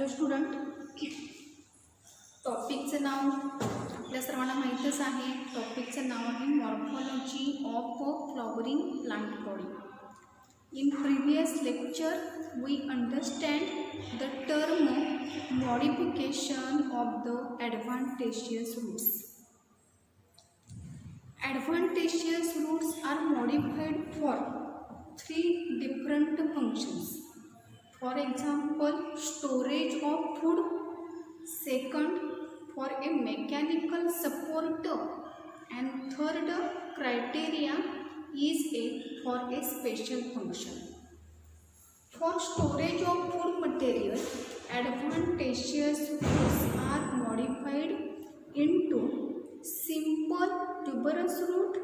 Hello student, टॉपिकचं नाव आपल्या सर्वांना माहीतच आहे. टॉपिकचं नाव आहे morphology of a flowering plant body. In previous lecture we understand the term modification of the adventitious roots. Advantageous roots are modified for three different functions. For example, storage of food. Second, for a mechanical support. And third criteria is for a special function. For storage of food material, advantageous roots are modified into simple tuberous root,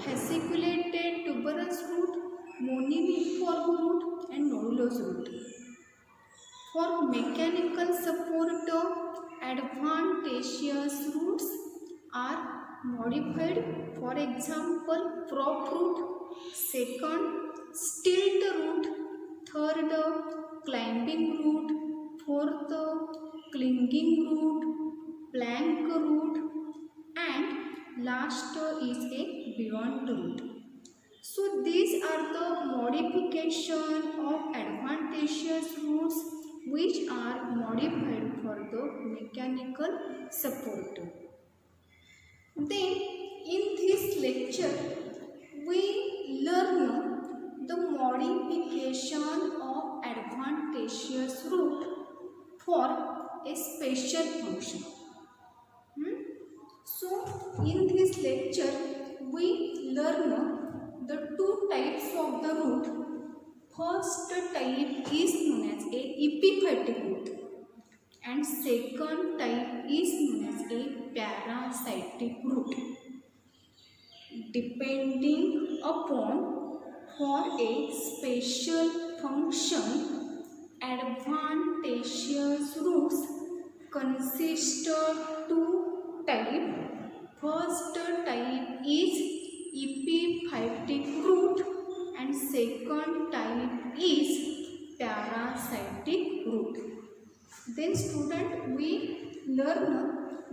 fasciculated tuberous root, monimiform root and nodulous root. For mechanical support, advantageous roots are modified. For example, prop root, second stilt root, third climbing root, fourth clinging root, plank root, and last is a beyond root. So these are the modification of advantageous roots which are modified for the mechanical support. Then in this lecture we learn the modification of advantageous root for a special function. So in this lecture we learn the two types of the root. First type is known as a epiphytic root and second type is known as a parasitic root. Depending upon for a special function, advantageous roots consist of two type. First type is epiphytic root and second type is parasitic root. Then student, we learn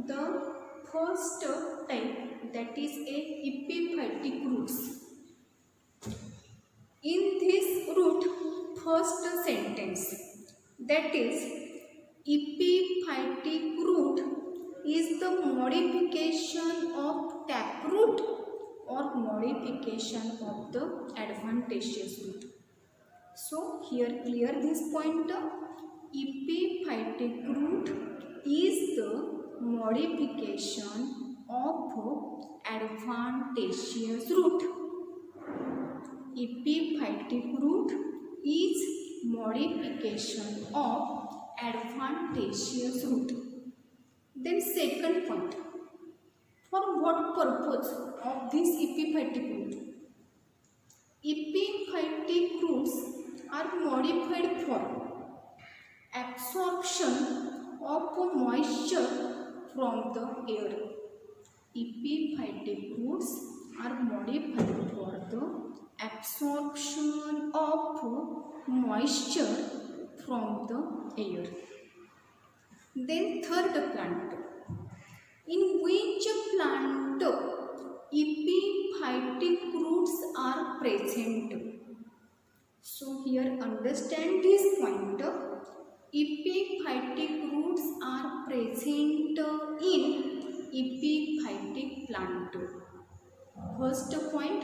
the first type, that is a epiphytic roots. In this root, first sentence, that is epiphytic root is the modification of taproot or modification of the advantageous root. So here clear this point. Epiphytic root is the modification of advantageous root. Epiphytic root is modification of advantageous root. Then second point, for what purpose of this epiphytic root? Epiphytic roots are modified for absorption of moisture from the air. Epiphytic roots are modified for the absorption of moisture from the air. Then third plant, in which plant epiphytic roots are present. So here understand this point. Epiphytic roots are present in epiphytic plant. First point,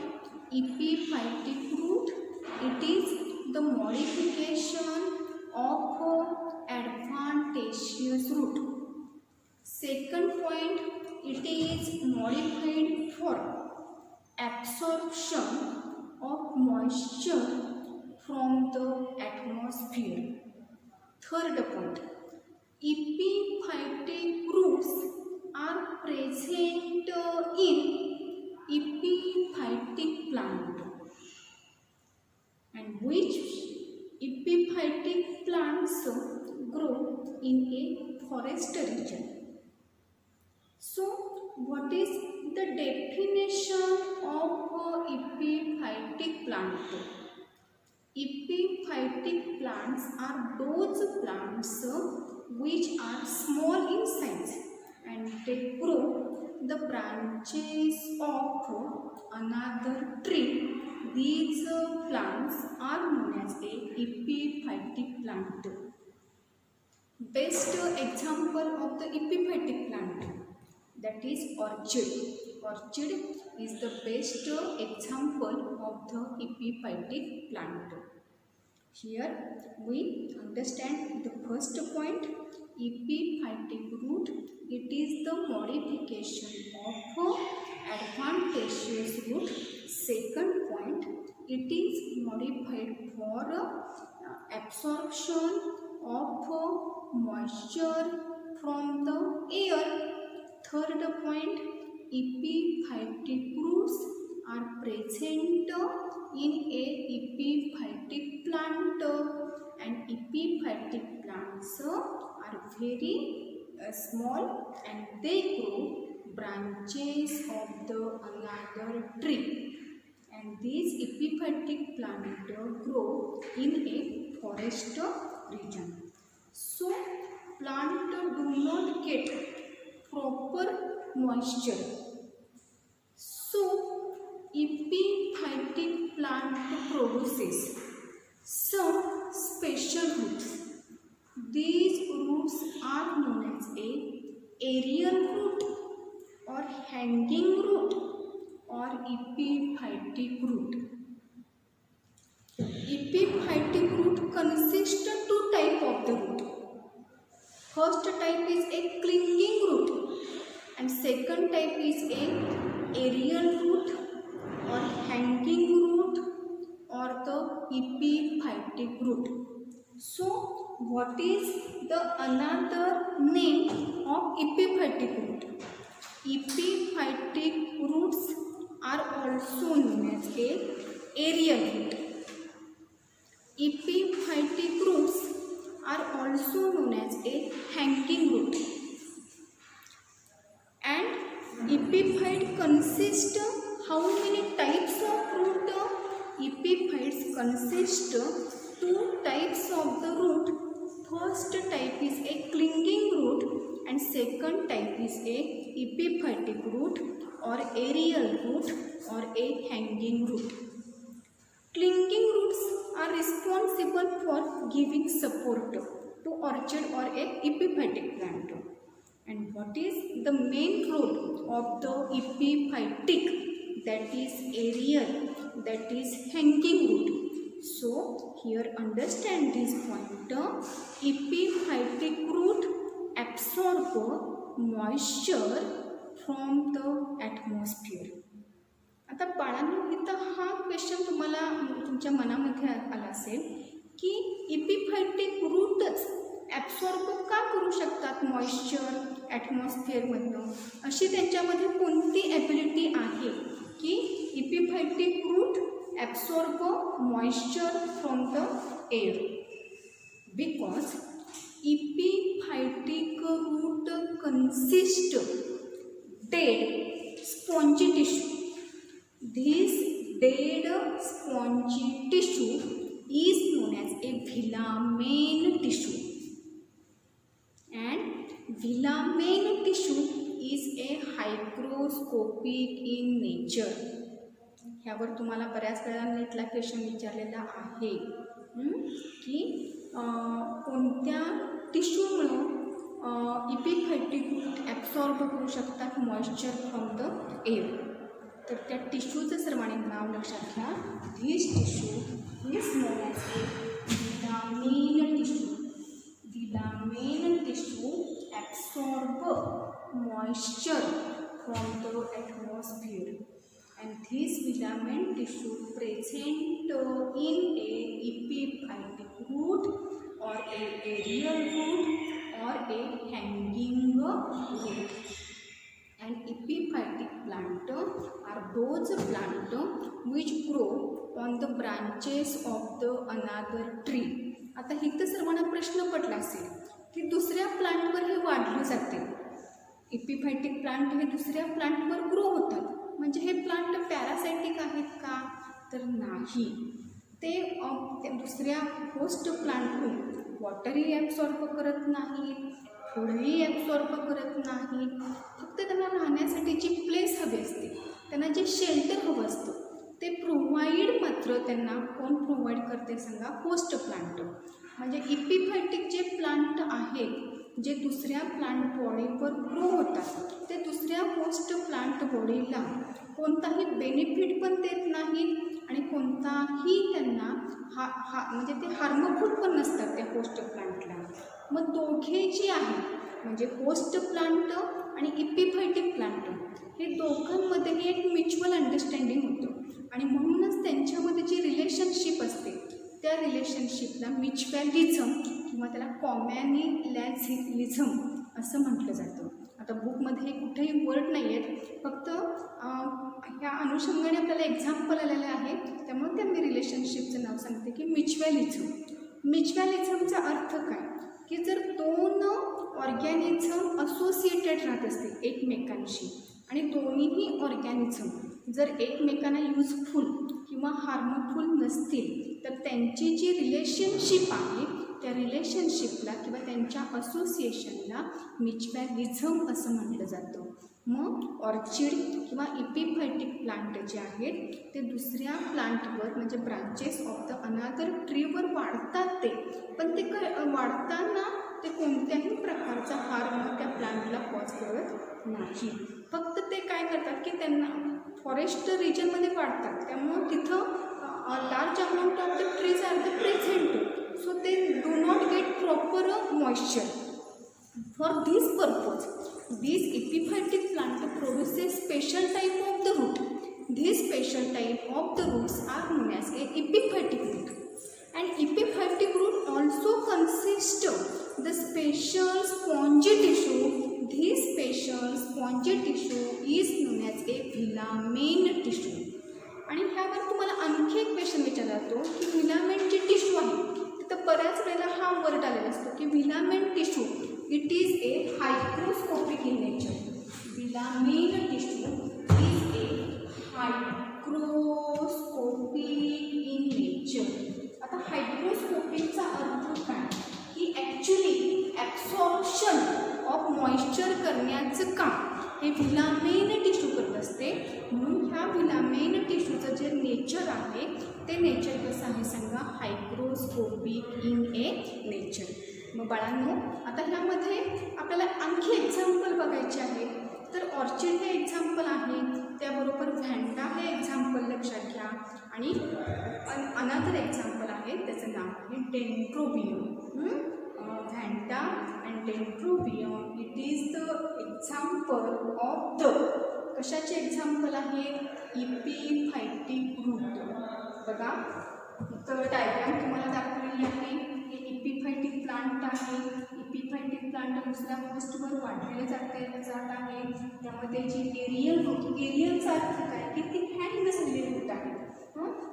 epiphytic root, it is the modification of advantageous root. Second point, it is modified for absorption of moisture from the atmosphere. Third point, epiphytic roots are present in epiphytic plant. And which epiphytic plants grow in a forest region. So what is the definition of epiphytic plant? Epiphytic plants are those plants which are small in size and they grow the branches of another tree. These plants are known as a epiphytic plant. Best example of the epiphytic plant, that is orchid. Orchid is the best example of the epiphytic plant. Here we understand the first point, epiphytic root. It is the modification of adventitious root. Second point, it is modified for absorption of moisture from the air. Third point, epiphytic roots are present in a epiphytic plant, and epiphytic plants are very small and they grow branches of the another tree, and these epiphytic plants grow in a forest region. So plant do not get proper moisture. So epiphytic plant produces some special roots. These roots are known as a aerial root or hanging root or epiphytic root. Epiphytic root consists of two types of the root. First type is a clinging root and second type is a aerial root or hanging root or the epiphytic root. So what is the another name of epiphytic root? Epiphytic roots are also known as a aerial root. Epiphytic roots are also known as a hanging root. And epiphyte consists how many types of root? Epiphytes consist two types of the root. First type is a clinging root and second type is a epiphytic root or aerial root or a hanging root. Clinging roots are responsible for giving support to orchid or a epiphytic plant. And what is the main role of the epiphytic? That is aerial, that is hanging root. So here understand this point. Epiphytic root absorb moisture from the atmosphere. आता बाळांनो इथं हा question तुम्हाला तुमच्या मनामध्ये आला असेल की epiphytic रूटच ॲब्सॉर्ब का करू शकतात मॉइश्चर ॲटमॉस्फिअरमधनं, अशी त्यांच्यामध्ये कोणती ॲबिलिटी आहे की epiphytic root absorb moisture from the air? Because epiphytic root consist dead spongy tissue. This dead spongy tissue is known as a velamen tissue, and velamen tissue is a hygroscopic in nature. ह्यावर तुम्हाला बऱ्याच वेळा नेटला question विचारलेला आहे की कोणत्या टिश्यूमुळं epiphytic root absorb करू शकतात मॉइश्चर फ्रॉम द एअर. तर त्या टिश्यूचं सर्वांनी नाव लक्षात घ्या. This tissue is non as A velamen tissue. Velamen tissue absorb moisture from the atmosphere, and this velamen tissue present in a epiphytic root or a aerial root or a hanging root. And epiphytic plant are those plant which grow on the branches of the another tree. आता इथं सर्वांना प्रश्न पडला असेल की दुसऱ्या प्लांटवर हे वाढले जाते. epiphytic प्लांट हे दुसऱ्या प्लांटवर ग्रो होतात, म्हणजे हे प्लांट पॅरासायटिक आहेत का? तर नाही, ते दुसऱ्या होस्ट प्लांटहून वॉटरही ॲब्सॉर्ब करत नाहीत, फूडही ॲब्सॉर्ब करत नाहीत. फक्त त्यांना राहण्यासाठी जी प्लेस हवी असते, त्यांना जे शेल्टर हवं असतं ते प्रोव्हाइड मात्र त्यांना कोण प्रोव्हाइड करते सांगा? Host plant. म्हणजे इपिफायटिक जे प्लांट आहेत जे दुसऱ्या प्लांट बॉडीवर ग्रो होतात ते दुसऱ्या होस्ट प्लांट बॉडीला कोणताही बेनिफिट पण देत नाहीत आणि कोणताही त्यांना म्हणजे ते हार्मफुल पण नसतात त्या होस्ट प्लांटला. मग दोघे जे आहेत म्हणजे होस्ट प्लांट आणि इपिफायटिक प्लांट हे दोघांमध्येही एक म्युच्युअल अंडरस्टँडिंग होतं आणि म्हणूनच त्यांच्यामध्ये जी रिलेशनशिप असते त्या रिलेशनशिपला म्युच्युअलिझम किंवा त्याला कॉमॅनिलॅझिलिझम असं म्हटलं जातं. आता बुकमध्ये कुठेही वर्ड नाही आहेत, फक्त ह्या अनुषंगाने आपल्याला एक्झाम्पल आलेले आहे त्यामुळे त्या मी रिलेशनशिपचं नाव सांगते की म्युच्युअलिझम. म्युच्युअलिझमचा अर्थ काय की जर दोन ऑर्गॅनिझम असोसिएटेड राहत असतील एकमेकांशी आणि दोन्हीही ऑर्गॅनिझम जर एकमेकांना युजफुल किंवा हार्मफुल नसतील तर त्यांची जी रिलेशनशिप आहे त्या रिलेशनशिपला किंवा त्यांच्या असोसिएशनला म्युच्युअलिझम असं म्हटलं जातं. मग ऑर्चिड किंवा इपिफायटिक प्लांट जे आहेत ते दुसऱ्या प्लांटवर म्हणजे ब्रांचेस ऑफ द अनादर ट्रीवर वाढतात ते, पण ते वाढताना ते कोणत्याही प्रकारचा हार्म त्या प्लांटला कॉज करत नाही. फक्त ते काय करतात की त्यांना फॉरेस्ट रिजनमध्ये वाढतात त्यामुळं तिथं large amount of the trees are the present, so they do not get proper moisture. For this purpose this epiphytic plant produces special type of the root. This special type of the roots are known as a epiphytic root. And epiphytic root also consists the special spongy tissue. This special spongy tissue is known as a filament tissue. आणि ह्यावर तुम्हाला आणखी एक question विचारला जातो की filament जे tissue आहे तिथं बऱ्याच वेळेला हा वर्ड आलेला असतो की filament tissue it is a hygroscopic in nature. Filament tissue is a hygroscopic in nature. आता हायग्रोस्कोपिकचा अर्थ काय की ॲक्च्युली ॲब्सॉर्प्शन ऑफ मॉइश्चर करण्याचं काम हे फिलामेन टिश्यू करत असते. म्हणून ह्या फिलामेन टिश्यूचं जे नेचर आहे ते नेचर कसं आहे सांगा? Hygroscopic in A nature. मग बाळांनो आता ह्यामध्ये आपल्याला आणखी एक्झाम्पल बघायचे आहे तर ऑर्चिड हे एक्झाम्पल आहे, त्याबरोबर व्हॅन्डा हे एक्झाम्पल लक्षात घ्या आणि अनदर एक्झाम्पल आहे त्याचं नाव आहे dendrobium. Vanda and dendrobium it is the example of the कशाचे एक्झाम्पल आहे? Epiphytic root. बघा तर डायग्राम तुम्हाला दाखवलेली आहे की इपिफायटिक प्लांट आहे. इपिफायटिक प्लांट दुसऱ्या होस्टवर वाढलेले जात आहे. त्यामध्ये जी एरियल रूट, एरियलचा अर्थ काय की ती हँड नसलेले रूट आहेत,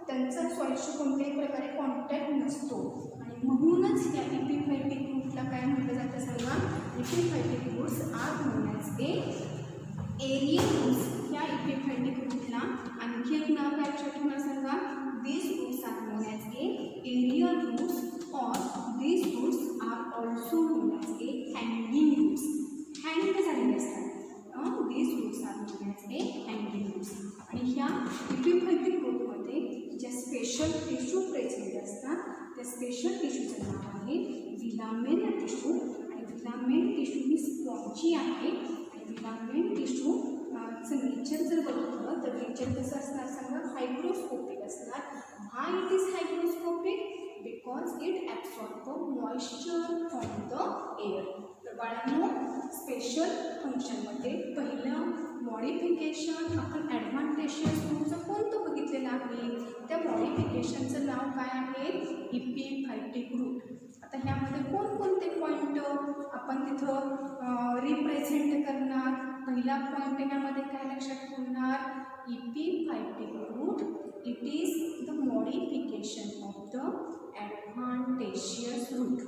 त्यांचा सॉइलशी कोणत्याही प्रकारे कॉन्टॅक्ट नसतो आणि म्हणूनच या इपिफायटिक रूटला काय म्हटलं जातं सांगा? इपिफायटिक roots are known as A aerial roots. या इपिफायटिक रूटला आणखी एक नाव काय लक्षात ठेवणार सांगा? these roots are known as a aerial roots or these roots are also known as a hanging roots. hang झालेले असतात. these roots are known as a hanging roots. आणि ह्या इपिफायटिक रूटमध्ये ज्या स्पेशल टिश्यू प्रेझेंट असतात त्या स्पेशल टिश्यूचं नाव आहे फिलामेन tissue. आणि फिलामेन tissue ही spongy आहे आणि फिलामेन टिश्यू नेचर जर बघितलं तर नेचर कसं असणार सांगा? हायग्रोस्कोपिक असणार. Why it is hygroscopic? Because it absorb moisture from the air. तर बाळांनो स्पेशल फंक्शनमध्ये पहिलं मॉडिफिकेशन आपण ॲडव्हान्टेजेस तुमचं कोणतं बघितलेलं आहे? त्या मॉडिफिकेशनचं नाव काय आहे? Epiphytic route. आता ह्यामध्ये कोणकोणते पॉईंट आपण तिथं रिप्रेझेंट करणार? पहिला पॉईंट ह्यामध्ये काय लक्षात ठेवणार? Epiphytic root it is the modification of the adventitious root.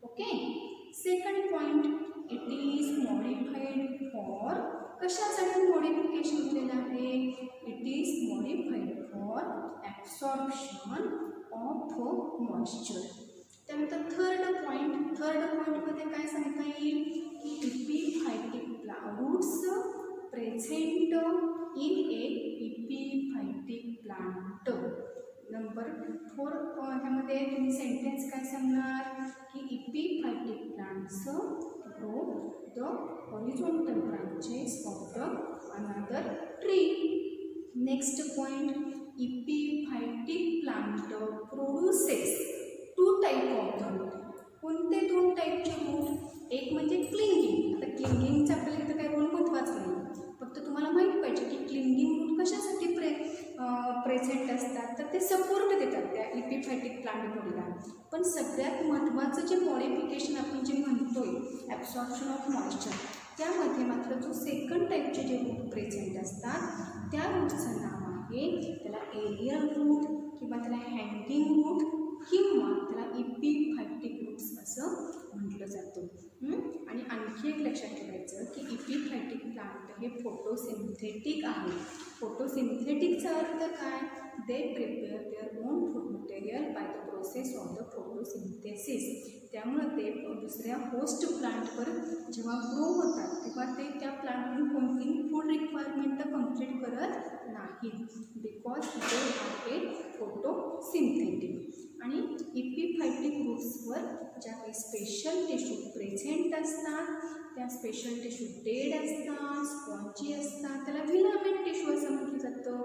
Okay. Second point it is modified for कशासाठी मॉडिफिकेशन केलेलं आहे? It is modified for absorption of moisture. त्यानंतर थर्ड पॉईंटमध्ये काय सांगता येईल की epiphytic roots present in a epiphytic plant. Number 4 ह्यामध्ये तुम्ही सेंटेन्स काय सांगणार की epiphytic plants grow the horizontal branches of the another tree. Next point, epiphytic plant produces 2 type of the root. कोणते 2 टाईपचे रूट? एक म्हणजे क्लिंगिंग. आता क्लिंगिंगचा आपल्याला इथं काही रोल महत्त्वाचा नाही, फक्त तुम्हाला माहीत पाहिजे की क्लिंगिंग रूट कशासाठी प्रेझेंट असतात, तर ते सपोर्ट देतात त्या इपिफायटिक प्लांट बॉडीला. पण सगळ्यात महत्त्वाचं जे मॉडिफिकेशन आपण जे म्हणतोय ॲब्सॉर्प्शन ऑफ मॉइश्चर, त्यामध्ये मात्र जो सेकंड टाईपचे जे रूट प्रेझेंट असतात त्या रूटचं नाव आहे त्याला एरियल रूट किंवा त्याला हँगिंग रूट किंवा त्याला इपिफायटिक रूट्स असं म्हटलं जातं. आणि आणखी एक लक्षात ठेवायचं की इपिफायटिक प्लांट हे फोटोसिंथेटिक आहे. फोटोसिंथेटिकचा अर्थ काय? They prepare their own food material by the process of the photosynthesis. त्यामुळे ते दुसऱ्या होस्ट प्लांटवर जेव्हा ग्रो होतात तेव्हा ते त्या प्लांटवरून कोणतीही फूड रिक्वायरमेंट कंप्लीट करत नाहीत, बिकॉज दे आहे फोटोसिंथेटिक. आणि इपिफायटिक रूट्सवर ज्या काही स्पेशल टिश्यू प्रेझेंट असतात त्या स्पेशल टिश्यू डेड असतात, स्पॉन्जी असतात, त्याला फिलामेंट टिश्यू असं म्हटलं जातं.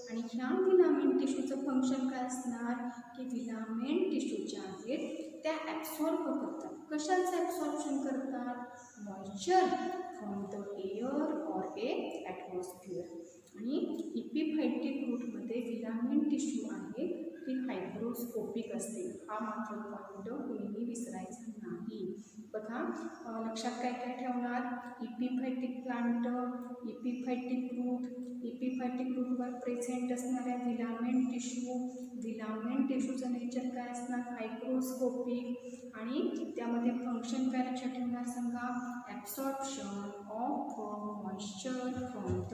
आणि ह्या फिलामेंट टिश्यूचं फंक्शन काय असणार की फिलामेंट टिश्यू ज्या आहेत त्या ॲब्सॉर्ब करतात. कशाचं ॲब्सॉर्प्शन करतात? Moisture from the air or A atmosphere. आणि इपिफायटिक रूटमध्ये फिलामेंट टिश्यू आहे ती हायग्रोस्कोपिक असते. हा मात्र पॉईंट कुणीही विसरायचा नाही. बघा लक्षात काय काय ठेवणार? इपिफायटिक प्लांट, इपिफायटिक रूट, इपिफायटिक रूटवर प्रेझेंट असणाऱ्या फिलामेंट टिश्यूचं नेचर काय असणार? हायग्रोस्कोपिक. आणि त्यामध्ये फंक्शन काय लक्षात ठेवणार सांगा? Absorption of moisture from the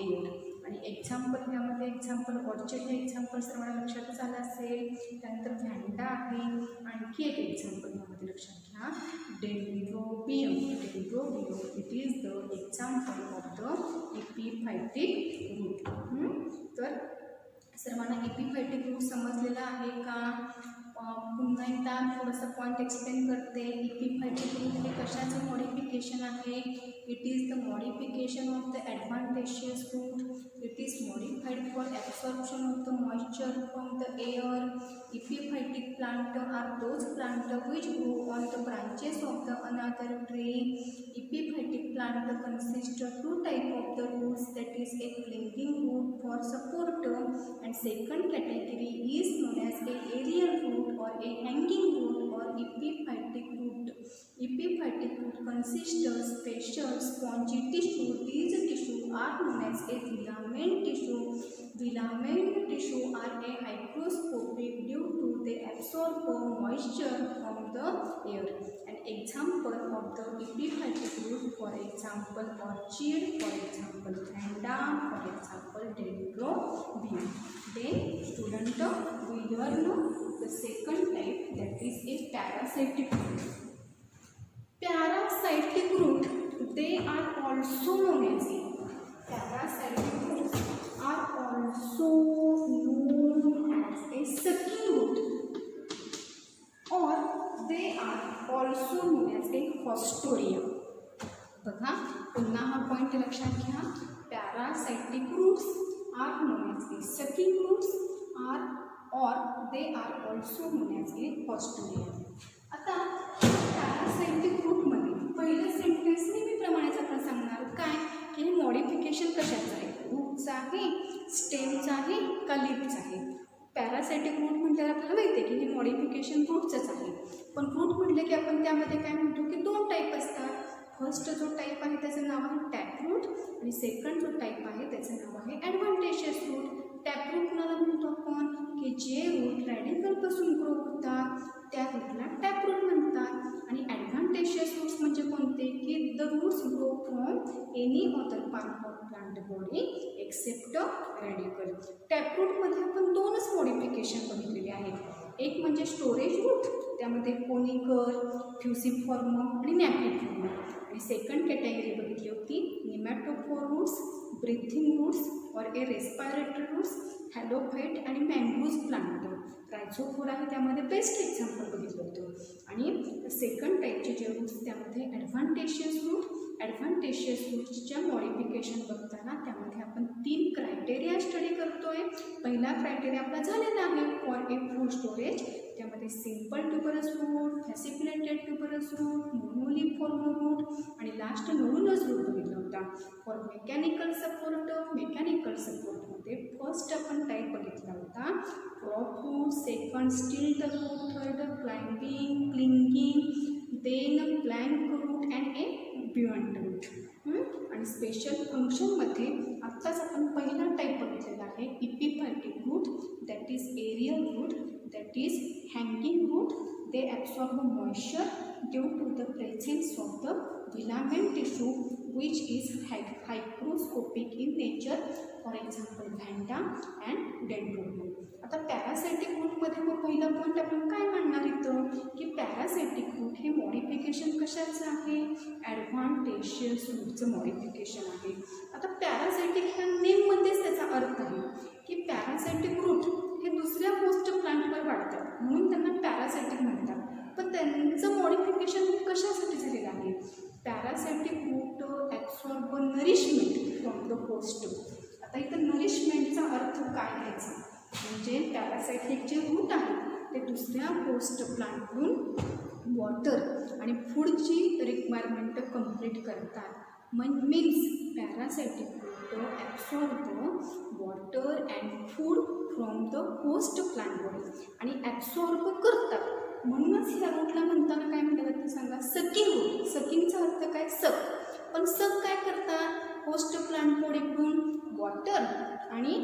air. आणि एक्झाम्पल यामध्ये ऑर्चिड हे एक्झाम्पल सर्वांना लक्षातच आलं असेल. त्यानंतर व्हॅन्डा आहे. आणखी एक एक्झाम्पल यामध्ये लक्षात घ्या, dendrobium. It is the example of the epiphytic root. तर सर्वांना इपिफायटिक रूट समजलेला आहे का? पुन्हा एकदा थोडंसं पॉईंट एक्सप्लेन करते. इपिफायटिक रूट हे कशाचं मॉडिफिकेशन आहे? It is the modification of the adventitious root. It is modified for absorption of the moisture from the air. Epiphytic plant are those plants which grow on the branches of the another tree. Epiphytic plant consist of 2 types of the roots, that is a clinging root for support, and second category is known as a aerial root or a hanging root or epiphytic root. Epiphytic root consist of special spongy tissue. These tissue are known as a filament tissue. Filament tissue are a hygroscopic due to they absorb moisture from the air. An example of the epiphytic root, for example orchid, for example vanda, for example dendrobium. Then student, we learn the second type, that is a parasitic root. Parasitic root, they are also known as parasitic roots are also known as a sucking root, or they are also known as a hostorium. बघा पुन्हा हा point लक्षात घ्या. Parasitic roots are known as a sucking roots or they are also known as a hostorium. आता पॅरासाइटिक रूटमध्ये पहिलं sentence नेहमीप्रमाणेच आपण सांगणार काय की हे मॉडिफिकेशन कशाचं आहे? रूटचं आहे, स्टेमचं आहे का लीफचं आहे? पॅरासाइटिक रूट म्हटल्यावर आपल्याला माहिती आहे की हे मॉडिफिकेशन रूटचंच आहे. पण रूट म्हटलं की आपण त्यामध्ये काय म्हणतो की 2 टाईप असतात. फर्स्ट जो टाईप आहे त्याचं नाव आहे टॅपरूट आणि सेकंड जो टाईप आहे त्याचं नाव आहे ॲडव्हान्टेशियस रूट. टॅपरूट कुणाला म्हणतो आपण की जे रूट रॅडिकलपासून ग्रो होतात त्या रूटला टॅपरूट म्हणतात. आणि ॲडव्हान्टेशियस रूट्स म्हणजे कोणते की the roots grow from any other part of plant body except radical. टॅपरूटमध्ये आपण 2च मॉडिफिकेशन बघितलेले आहेत. एक म्हणजे स्टोरेज रूट, त्यामध्ये कोनिकर, फ्युसिफॉर्म आणि नॅपिफॉर्म. आणि सेकंड कॅटेगरी बघितली होती निमॅटोफोर रूट्स, ब्रीथिंग रूट्स और ए रेस्पायरेटरी रूट्स, हॅलोफाईट आणि मँगूज प्लांट. रायझोफोर आहे त्यामध्ये बेस्ट एक्झाम्पल बघितलं होतं. आणि सेकंड टाईपचे जे रूट्स त्यामध्ये ॲडव्हान्टेशियस रूट. ॲडव्हान्टेशियस रूट्सच्या मॉडिफिकेशन बघताना त्यामध्ये आपण 3 क्रायटेरिया स्टडी करतोय. पहिला क्रायटेरिया आपला झालेला आहे फॉर ए फूड स्टोरेज. त्यामध्ये simple tuberous root, fasciculated tuberous root, moniliform root आणि लास्ट नोडुलस रूट बघितला होता. फॉर मेकॅनिकल सपोर्ट, मेकॅनिकल सपोर्टमध्ये फर्स्ट आपण टाईप बघितला होता crop root, second stilt root, third climbing, clinging, then plank root and a beyond root. आणि special फंक्शनमध्ये आत्ताच आपण पहिला टाईप बघितलेला आहे epiphytic root, that is aerial root, that is hanging root. They absorb moisture due to the presence of the filament tissue which is hygroscopic in nature, for example vanda and dendrobium. आता parasitic रूटमध्ये मग पहिला point आपण काय म्हणणार इथं की parasitic route हे मॉडिफिकेशन कशाचं आहे, ॲडव्हान्टेशियस रूटचं मॉडिफिकेशन आहे. आता पॅरासायटिक ह्या नेममध्येच त्याचा अर्थ आहे की पॅरासायटिक रूट हे दुसऱ्या होस्ट प्लांटवर वाढतात म्हणून त्यांना पॅरासायटिक म्हणतात. पण त्यांचं मॉडिफिकेशन कशासाठी झालेलं आहे, parasitic root absorb nourishment from the host. आता इथं नरिशमेंटचा अर्थ काय घ्यायचा म्हणजे पॅरासायटिक जे रूट आहे ते दुसऱ्या होस्ट प्लांटकडून वॉटर आणि फूडची रिक्वायरमेंट कंप्लीट करतात. Means parasitic root absorb water and food from the host plant body आणि ॲब्सॉर्ब करतात. म्हणूनच ह्या रूटला म्हणताना काय म्हटलं जातं सांगा, सकिंग रूट. सकिंगचा अर्थ काय, सक. पण सक काय करतात, होस्ट प्लांट बॉडीकडून वॉटर आणि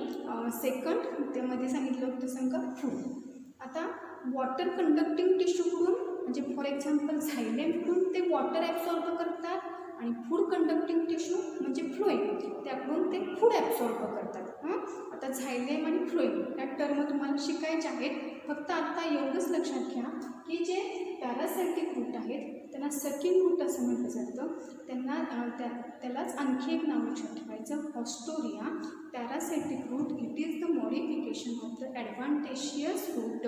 सेकंड त्यामध्ये सांगितलं होतं सांगा फूड. आता वॉटर कंडक्टिंग टिश्यूकडून म्हणजे फॉर एक्झाम्पल झायलेमकडून ते वॉटर ॲब्सॉर्ब करतात आणि फूड कंडक्टिंग टिश्यू म्हणजे फ्लोएम त्याकडून ते फूड ॲब्सॉर्ब करतात. आता झायलेम आणि फ्लोएम या टर्म तुम्हाला शिकायचे आहेत. फक्त आता एवढंच लक्षात घ्या की जे पॅरासायटिक रूट आहेत त्यांना सकिंग रूट असं म्हटलं जातं. त्यालाच आणखी एक नाव लक्षात ठेवायचं, haustoria. Parasitic root it is the modification of the adventitious root.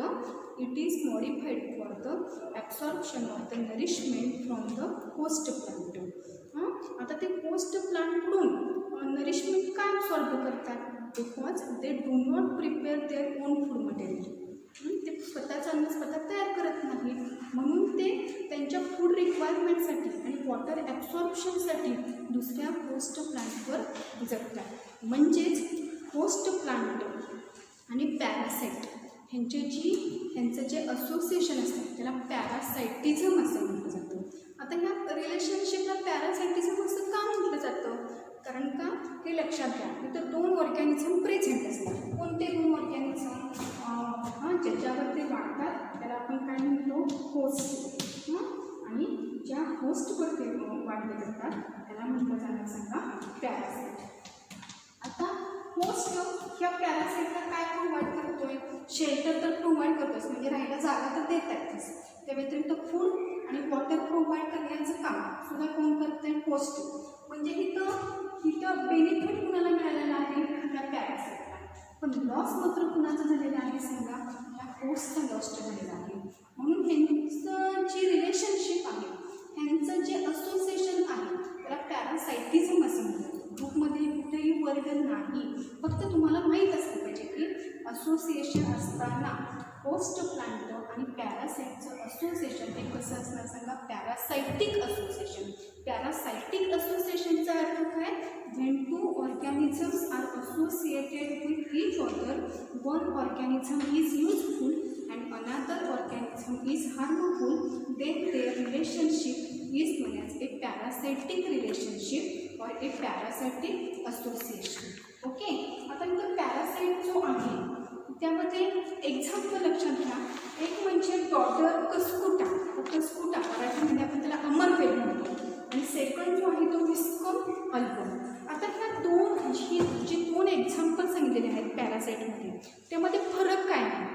It is modified for the absorption of the nourishment from the host plant. आता ते होस्ट प्लांटकडून नरिशमेंट काय ॲब्सॉर्ब करतात, because they do not prepare their own food material. ते स्वतःचं अन्न स्वतः तयार करत नाहीत म्हणून ते त्यांच्या फूड रिक्वायरमेंटसाठी आणि वॉटर ॲब्सॉर्प्शनसाठी दुसऱ्या होस्ट प्लांटवर जगतात. म्हणजेच होस्ट प्लांट आणि पॅरासाईट ह्यांचं जे असोसिएशन असतं त्याला पॅरासायटिझम असं म्हटलं जातं. आता ह्या रिलेशनशिपला पॅरासायटिझम असं का म्हटलं जातं, कारण का हे लक्षात घ्या इथं 2 ऑर्गॅनिझम प्रेझेंट असतात. कोणते 2 ऑर्गॅनिझम, ज्याच्यावर ते वाढतात त्याला आपण काय म्हणतो, होस्ट. आणि ज्या होस्टवर ते वाढले जातात त्याला म्हटलं जाणार सांगा पॅरासाईट. आता होस्ट ह्या पॅरासाईटला काय प्रोव्हाइड करतोय, शेल्टर तर प्रोव्हाइड करतोच म्हणजे राहायला जागा तर देत आहेतच. त्या व्यतिरिक्त फूड आणि वॉटर प्रोव्हाइड करण्याचं काम सुद्धा कोण करते, होस्ट. म्हणजे इथं बेनिफिट कुणाला मिळालेलं आहे, त्या पॅरासाईटला. पण लॉस मात्र कुणाचं झालेलं आहे सांगा, ह्या होस्टचा लॉस झालेला आहे. म्हणून ह्यांचं जी रिलेशनशिप आहे, ह्यांचं जे असोसिएशन आहे त्याला पॅरासायटिझम असं म्हणतात. ग्रुपमध्ये कुठेही वर्ड नाही, फक्त तुम्हाला माहीत असलं पाहिजे की असोसिएशन असताना होस्ट प्लांट आणि पॅरासाईटचं असोसिएशन हे कसं असणार सांगा, पॅरासायटिक असोसिएशन. पॅरासायटिक असोसिएशनचा अर्थ काय, when 2 organisms are associated with each other, one organism is useful and another organism is harmful, then their relationship is known as a parasitic relationship or a parasitic association. Okay. आता इथं parasite जो आहे त्यामध्ये example लक्षात घ्या. एक म्हणजे daughter Cuscuta. Cuscuta मराठीमध्ये आपण त्याला अमरवेल म्हणतो. आणि सेकंड जो आहे तो विस्कम अल्बम. आता ह्या जी 2 एक्झाम्पल सांगितलेले आहेत पॅरासाईटमध्ये त्यामध्ये फरक काय आहे,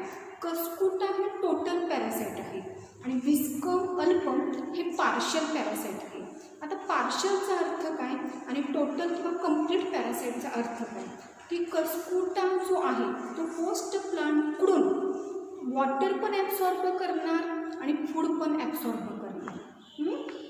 कस्कुटा हे टोटल पॅरासाइट आहे आणि व्हिस्कम अल्पम हे पार्शल पॅरासाइट आहे. आता पार्शलचा अर्थ काय आणि टोटल किंवा कम्प्लीट पॅरासाइटचा अर्थ काय की कस्कुटा जो आहे तो होस्ट प्लांटकडून वॉटर पण ॲब्सॉर्ब करणार आणि फूड पण ॲब्सॉर्ब करणार.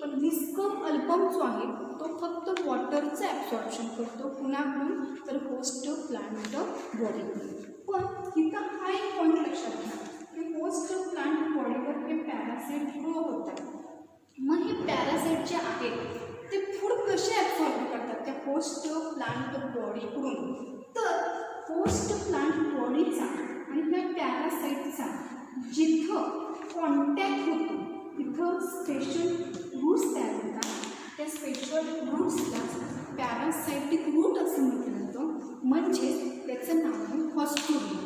पण व्हिस्कम अल्बम जो आहे तो फक्त वॉटरचं ॲब्सॉर्प्शन करतो कुणाकडून तर होस्ट प्लांट बॉडीकडून. पण इथं हा एक पॉईंट लक्षात घ्या की होस्ट प्लांट बॉडीवर हे पॅरासाइट ग्रो होतात. मग हे पॅरासाइट जे आहेत ते फूड कसे ॲब्सॉर्ब करतात त्या होस्ट प्लांट बॉडीकडून. तर होस्ट प्लांट बॉडीचा आणि त्या पॅरासाइटचा जिथं कॉन्टॅक्ट होतो तिथं स्पेशल रूट्स तयार होतात. त्या स्पेशल रूट्सला पॅरासायटिक रूट असं म्हटलं जातं, म्हणजे त्याचं नाव आहे हॉस्टोरिया.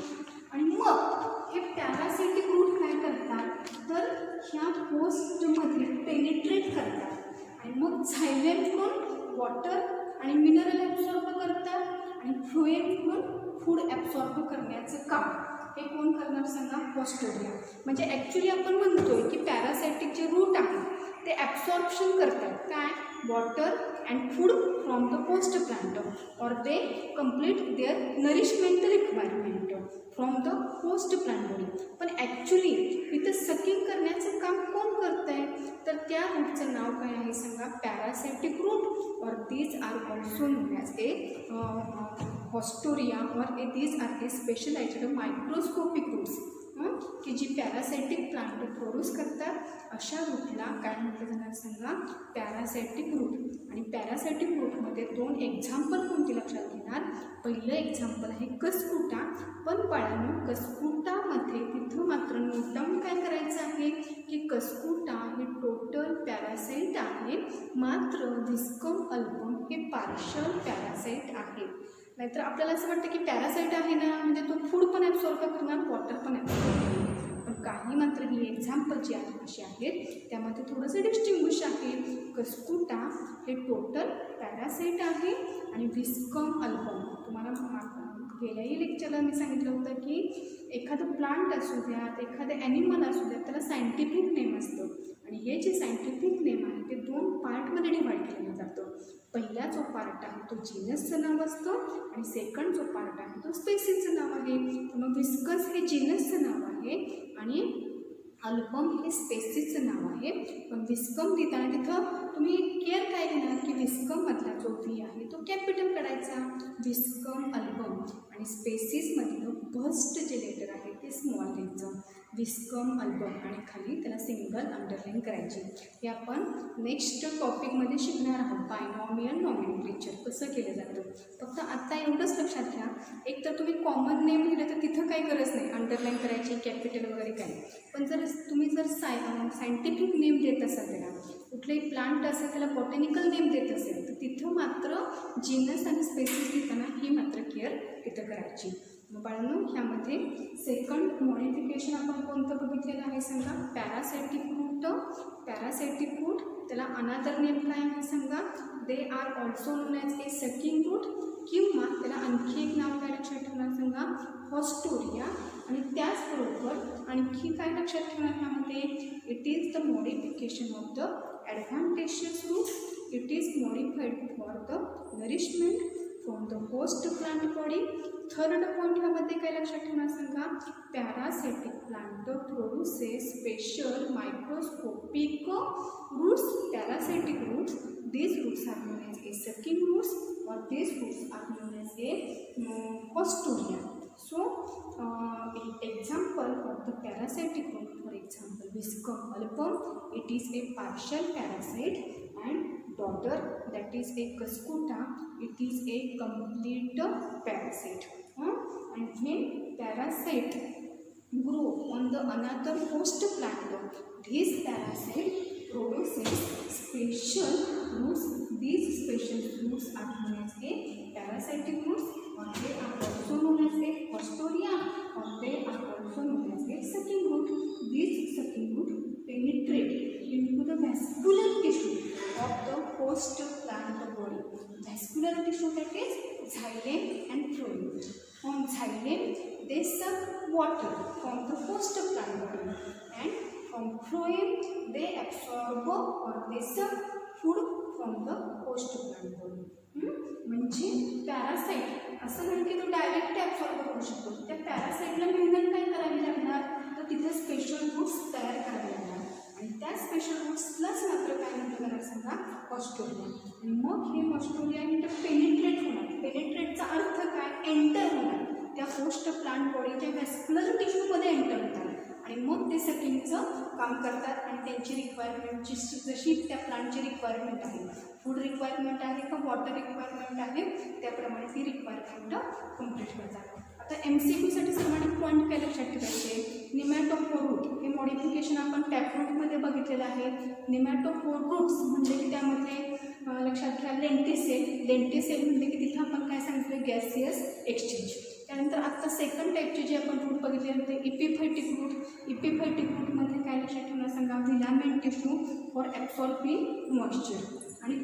आणि मग हे पॅरासायटिक रूट काय करतात तर ह्या होस्टमध्ये पेनिट्रेट करतात आणि मग झायलेमकडून वॉटर आणि मिनरल ॲब्सॉर्ब करतात आणि फ्लोएमकडून फूड ॲब्सॉर्ब करण्याचं काम हे कोण करणार सांगा हॉस्टोरिया. म्हणजे ॲक्च्युली आपण म्हणतोय की पॅरासायटिक जे रूट आहे ते ॲब्सॉर्प्शन करतात काय water and food from the host plant और they complete their nourishment requirement from the host plant body. पण ॲक्च्युली इथं सकिंग करण्याचं काम कोण करत आहे तर त्या रूटचं नाव काय आहे सांगा पॅरासायटिक रूट और these are also known as a haustoria और these are a specialized microscopic roots की जी पॅरासायटिक प्लांट प्रोड्यूस करतात अशा रूटला काय म्हटलं जाणार सांगा पॅरासायटिक रूट. आणि पॅरासायटिक रूटमध्ये दोन एक्झाम्पल कोणती लक्षात घेणार. पहिलं एक्झाम्पल आहे कस्कुटा. पण बाळांनो कस्कुटामध्ये तिथं मात्र नोट डाऊन काय करायचं आहे की कस्कुटा हे टोटल पॅरासाइट आहे मात्र व्हिस्कम अल्बम हे पार्शल पॅरासाइट आहे. नाहीतर आपल्याला असं वाटतं की पॅरासाइट आहे ना म्हणजे तो फूड पण ॲब्सॉर्ब करणार वॉटर पण ॲब्सॉर्ब करणार. पण काही मात्र ही एक्झाम्पल जी आहेत अशी आहेत त्यामध्ये थोडंसं डिस्टिंग्विश आहे. कस्कुटा हे टोटल पॅरासाइट आहे आणि व्हिस्कम अल्बम तुम्हाला गेल्याही लेक्चरला मी सांगितलं होतं की एखादं प्लांट असू द्यात एखादं ॲनिमल असू द्यात त्याला सायंटिफिक नेम असतं आणि हे जे सायंटिफिक नेम आहे ते दोन पार्टमध्ये डिवाईड केलं जातं. पहिला जो पार्ट आहे तो जीनसचं नाव असतं आणि सेकंड जो पार्ट आहे तो स्पेसीसचं नाव आहे. मग व्हिस्कस हे जीनसचं नाव आहे आणि अल्बम हे स्पेसीसचं नाव आहे. पण व्हिस्कम लिहिताना तिथं तुम्ही केअर काय घेणार की व्हिस्कममधला जो व्ही आहे तो कॅपिटल काढायचा व्हिस्कम अल्बम आणि स्पेसीसमधलं फर्स्ट जे लेटर आहे ते स्मॉल लिहायचं व्हिस्कम अल्बम आणि खाली त्याला सिंगल अंडरलाईन करायची. हे आपण नेक्स्ट टॉपिकमध्ये शिकणार आहोत बायनॉमियल नॉमेनक्लेचर कसं केलं जातं. फक्त आत्ता एवढंच लक्षात घ्या एक तर तुम्ही कॉमन नेम दिलं तर तिथं काही गरज नाही अंडरलाईन करायची कॅपिटल वगैरे काय. पण जर तुम्ही जर सायंटिफिक नेम देत असाल त्याला कुठलंही प्लांट असेल त्याला बॉटॅनिकल नेम देत असेल तर तिथं मात्र जीनस आणि स्पेसीस लिहिताना ही मात्र केअर तिथं करायची. मग बाळांनो ह्यामध्ये सेकंड मॉडिफिकेशन आपण कोणतं बघितलेलं आहे सांगा पॅरासायटिक रूट. पॅरासायटिक रूट त्याला अनादर नेम काय आहे सांगा they are also known as a sucking root किंवा त्याला आणखी एक नाव काय लक्षात ठेवणार सांगा हॉस्टोरिया. आणि त्याचबरोबर आणखी काय लक्षात ठेवणार ह्यामध्ये it is the modification of the adventitious root. It is modified for the nourishment from the host plant body. Third point ह्यामध्ये काय लक्षात ठेवणार सांगा parasitic plant produces special microscopic roots parasitic roots. These roots are known as a sucking roots or these roots are known as a haustoria. So, example of the parasitic root, for example, Viscum album, it is a partial parasite, and daughter, that is a Cuscuta, it is a complete parasite. And when parasite grow on the another host plant, this parasite produces special roots. These special roots are known as a parasitic roots or they are also known as a haustoria or they are also known as a sucking root. These sucking root penetrate into the vascular tissue of the host plant body. Vascular tissue that is xylem and phloem. From xylem, they suck water from the host plant body, and from phloem, they absorb or they suck food from the host plant body. म्हणजे parasite असं नाही की तो direct absorb करू शकतो. त्या पॅरासाइटला मेहनत काय करावी लागणार, तर तिथे स्पेशल रूट्स तयार करावे लागणार, आणि त्या स्पेशल रूट्सलाच मात्र काय म्हटलं जाणार सांगा, हॉस्टोरिया. आणि मग हे हॉस्टोरिया इथे पेनिट्रेट होणार. पेनिट्रेटचा अर्थ काय, एंटर होणार, त्या होस्ट प्लांट बॉडीच्या व्हॅस्क्युलर टिश्यूमध्ये एंटर होतात, आणि मग ते सकिंगचं काम करतात. आणि त्यांची रिक्वायरमेंटची जशी त्या प्लांटची रिक्वायरमेंट आहे, फूड रिक्वायरमेंट आहे का वॉटर रिक्वायरमेंट आहे, त्याप्रमाणे ती रिक्वायरमेंट कम्प्लीट करतात. आता MCQसाठी सर्वांनी पॉईंट काय लक्षात ठेवायचे, निमॅटोफोर रूट हे मॉडिफिकेशन आपण टॅपरूटमध्ये बघितलेलं आहे. निमॅटोफोर रूट्स म्हणजे की त्यामध्ये लक्षात घ्या लेंटिसेल. लेंटिसेल म्हणजे की तिथं आपण काय सांगितलं, गॅसियस एक्सचेंज. त्यानंतर आत्ता सेकंड टाईपचे जे आपण रूट बघितले होते, इपिफायटिक रूट. इपिफायटिक रूटमध्ये काय लक्षात ठेवणं सांगा, filament tissue for absorbing moisture. आणि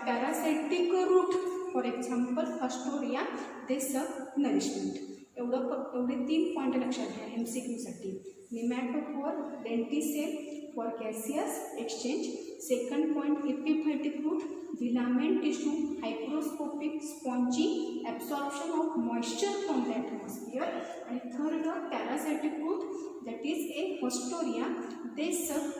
parasitic root for example haustoria, they suck nourishment. एवढे 3 पॉईंट लक्षात घ्या MCQसाठी. Pneumatophore, lenticel for gaseous exchange. Second point epiphytic root, filament tissue, hygroscopic spongy absorption of moisture from the atmosphere. आणि third parasitic root, that is a haustoria, they suck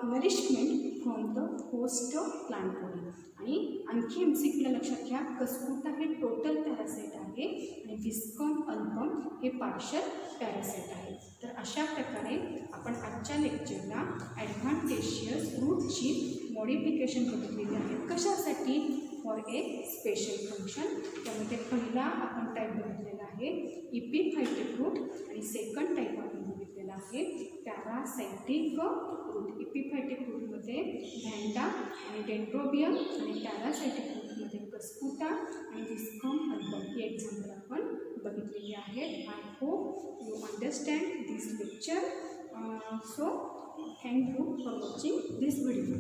nourishment from the host plant body. आणि आणखी MCQला लक्षात घ्या, Cuscuta हे total parasite आहे आणि विस्कॉम album हे partial parasite आहे. तर अशा प्रकारे आपण आजच्या लेक्चरला ॲडव्हान्टेशियस रूटची मॉडिफिकेशन बघितलेली आहे. कशासाठी, फॉर ए स्पेशल फंक्शन. त्यामध्ये पहिला आपण टाईप बघितलेला आहे इपिफायटिक रूट, आणि सेकंड टाईप आपण बघितलेला आहे पॅरासायटिक रूट. इपिफायटिक रूटमध्ये व्हॅन्डा आणि डेंड्रोबियम, आणि पॅरासायटिक रूटमध्ये कस्कुटा आणि विस्कॉम अल्बम ही एक्झाम्पल आपण बघितलेली आहेत. I hope you understand this lecture. So thank you for watching this video.